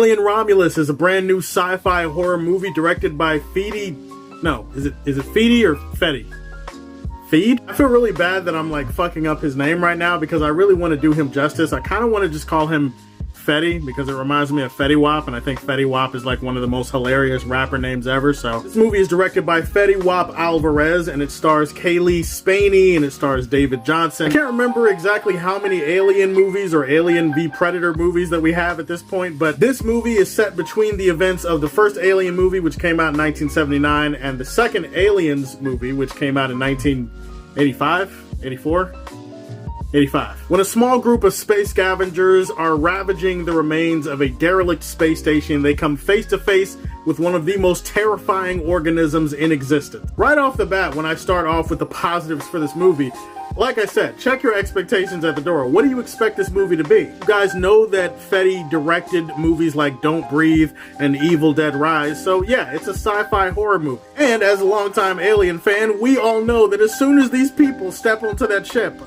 Alien Romulus is a brand new sci-fi horror movie directed by Fedé. No, is it Fedé or Fedé? Feed? I feel really bad that I'm like fucking up his name right now because I really want to do him justice. I kind of want to just call him Fedé because it reminds me of Fetty Wap, and I think Fetty Wap is like one of the most hilarious rapper names ever. So this movie is directed by Fedé Alvarez, and it stars Kaylee Spaney, and it stars David Johnson. I can't remember exactly how many Alien movies or Alien v Predator movies that we have at this point, but this movie is set between the events of the first Alien movie, which came out in 1979, and the second Aliens movie, which came out in 1985, 84. 85. When a small group of space scavengers are ravaging the remains of a derelict space station, they come face to face with one of the most terrifying organisms in existence. Right off the bat, when I start off with the positives for this movie, like I said, check your expectations at the door. What do you expect this movie to be? You guys know that Fedé directed movies like Don't Breathe and Evil Dead Rise, so yeah, it's a sci-fi horror movie. And as a longtime Alien fan, we all know that as soon as these people step onto that ship,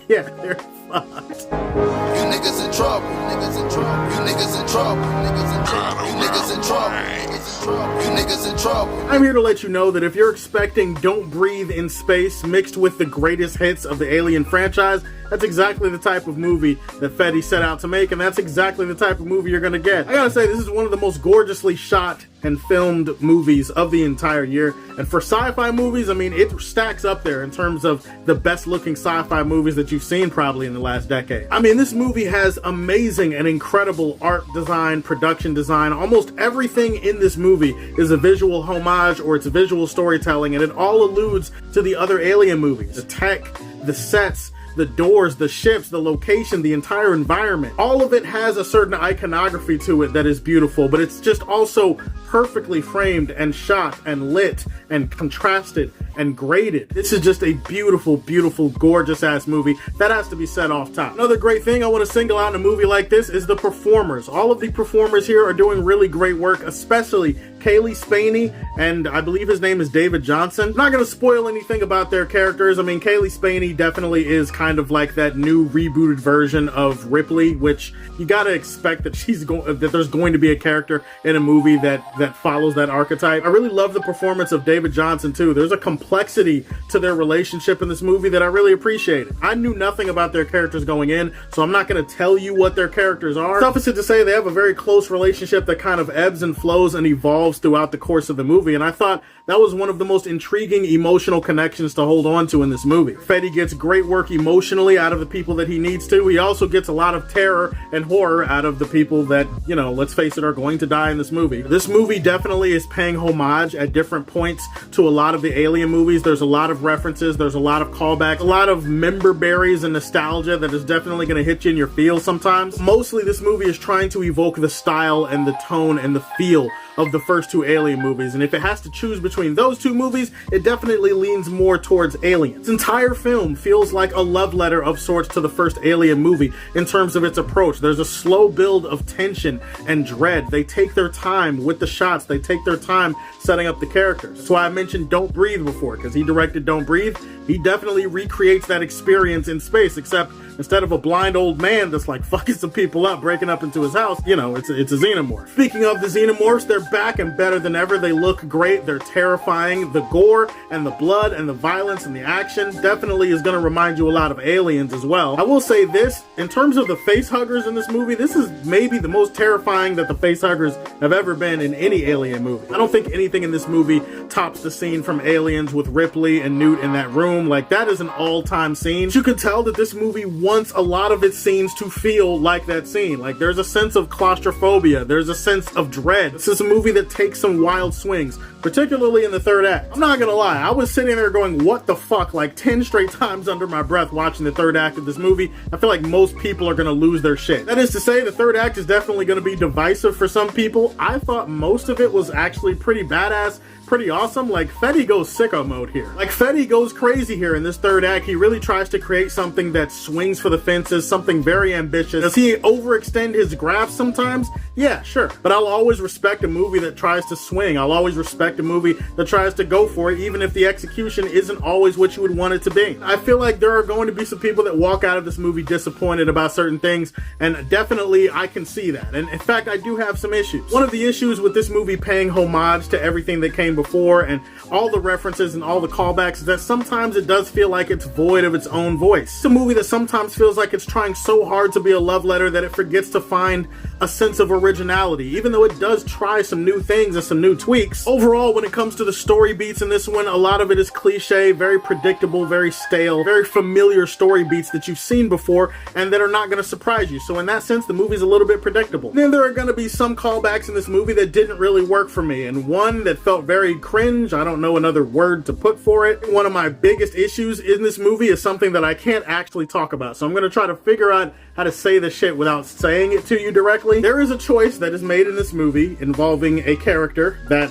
yeah, they're fucked. You niggas in trouble, niggas in trouble, you niggas in trouble, niggas in trouble, you niggas in trouble, niggas in trouble, you niggas in trouble. I'm here to let you know that if you're expecting Don't Breathe in space mixed with the greatest hits of the Alien franchise, that's exactly the type of movie that Fedé set out to make, and that's exactly the type of movie you're gonna get. I gotta say, this is one of the most gorgeously shot and filmed movies of the entire year, and for sci-fi movies, I mean, it stacks up there in terms of the best looking sci-fi movies that you've seen probably in the last decade. I mean, this movie has amazing and incredible art design, production design. Almost everything in this movie is a visual homage or it's visual storytelling, and it all alludes to the other Alien movies. The tech, the sets, the doors, the ships, the location, the entire environment. All of it has a certain iconography to it that is beautiful, but it's just also perfectly framed and shot and lit and contrasted and graded. This is just a beautiful, beautiful, gorgeous ass movie. That has to be said off top. Another great thing I want to single out in a movie like this is the performers. All of the performers here are doing really great work, especially Kaylee Spaney, and I believe his name is David Johnson. I'm not going to spoil anything about their characters. I mean, Kaylee Spaney definitely is kind of like that new rebooted version of Ripley, which you got to expect that that there's going to be a character in a movie that follows that archetype. I really love the performance of David Johnson too. There's a complexity to their relationship in this movie that I really appreciated. I knew nothing about their characters going in, so I'm not going to tell you what their characters are. Suffice it to say, they have a very close relationship that kind of ebbs and flows and evolves throughout the course of the movie, and I thought that was one of the most intriguing emotional connections to hold on to in this movie. Fedé gets great work emotionally out of the people that he needs to. He also gets a lot of terror and horror out of the people that, you know, let's face it, are going to die in this movie. This movie definitely is paying homage at different points to a lot of the Alien movies. There's a lot of references, there's a lot of callbacks, a lot of member berries and nostalgia that is definitely going to hit you in your feels sometimes. Mostly this movie is trying to evoke the style and the tone and the feel of the first two Alien movies, and if it has to choose between those two movies, it definitely leans more towards Alien. This entire film feels like a love letter of sorts to the first Alien movie in terms of its approach. There's a slow build of tension and dread. They take their time with the shots, they take their time setting up the characters. That's why I mentioned Don't Breathe before, because he directed Don't Breathe. He definitely recreates that experience in space, except instead of a blind old man that's like fucking some people up, breaking up into his house, you know, it's a xenomorph. Speaking of the xenomorphs, they're back and better than ever. They look great, they're terrifying. The gore and the blood and the violence and the action definitely is going to remind you a lot of Aliens as well. I will say this, in terms of the face huggers in this movie, this is maybe the most terrifying that the face huggers have ever been in any Alien movie. I don't think anything in this movie tops the scene from Aliens with Ripley and Newt in that room. Like, that is an all-time scene. You can tell that this movie wants a lot of its scenes to feel like that scene. Like, there's a sense of claustrophobia, there's a sense of dread. This is a movie that takes some wild swings, particularly in the third act. I'm not gonna lie, I was sitting there going, what the fuck, like 10 straight times under my breath watching the third act of this movie. I feel like most people are gonna lose their shit. That is to say, the third act is definitely gonna be divisive for some people. I thought most of it was actually pretty badass, pretty awesome. Like, Fedé goes sicko mode here. Like, Fedé goes crazy here in this third act. He really tries to create something that swings for the fences, something very ambitious. Does he overextend his grasp sometimes? Yeah, sure. But I'll always respect a movie that tries to swing. I'll always respect a movie that tries to go for it, even if the execution isn't always what you would want it to be. I feel like there are going to be some people that walk out of this movie disappointed about certain things, and definitely I can see that. And in fact, I do have some issues. One of the issues with this movie paying homage to everything that came before and all the references and all the callbacks is that sometimes it does feel like it's void of its own voice. It's a movie that sometimes feels like it's trying so hard to be a love letter that it forgets to find a sense of originality, even though it does try some new things and some new tweaks. Overall, when it comes to the story beats in this one, a lot of it is cliche, very predictable, very stale, very familiar story beats that you've seen before and that are not going to surprise you. So in that sense, the movie's a little bit predictable. Then there are going to be some callbacks in this movie that didn't really work for me, and one that felt very cringe. I don't know another word to put for it. One of my biggest issues in this movie is something that I can't actually talk about, so I'm going to try to figure out how to say this shit without saying it to you directly. There is a choice that is made in this movie involving a character that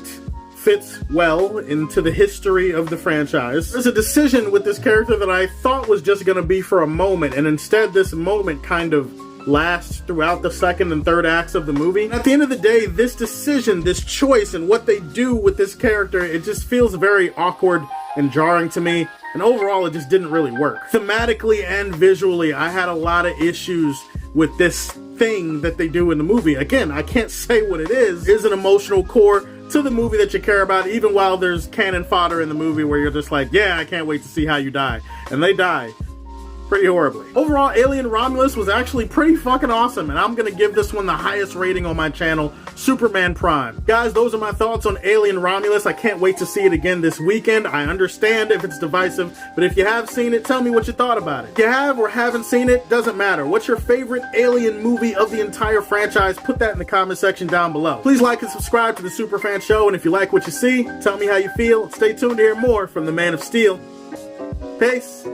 fits well into the history of the franchise. There's a decision with this character that I thought was just going to be for a moment, and instead this moment kind of lasts throughout the second and third acts of the movie. And at the end of the day, this decision, this choice, and what they do with this character, it just feels very awkward and jarring to me. And overall, it just didn't really work. Thematically and visually, I had a lot of issues with this thing that they do in the movie. Again, I can't say what it is. There's an emotional core to the movie that you care about, even while there's cannon fodder in the movie where you're just like, yeah, I can't wait to see how you die. And they die pretty horribly. Overall, Alien Romulus was actually pretty fucking awesome, and I'm gonna give this one the highest rating on my channel, Superman Prime. Guys, those are my thoughts on Alien Romulus. I can't wait to see it again this weekend. I understand if it's divisive, but if you have seen it, tell me what you thought about it. If you have or haven't seen it, doesn't matter. What's your favorite Alien movie of the entire franchise? Put that in the comment section down below. Please like and subscribe to the Superfan Show, and if you like what you see, tell me how you feel. Stay tuned to hear more from the Man of Steel. Peace.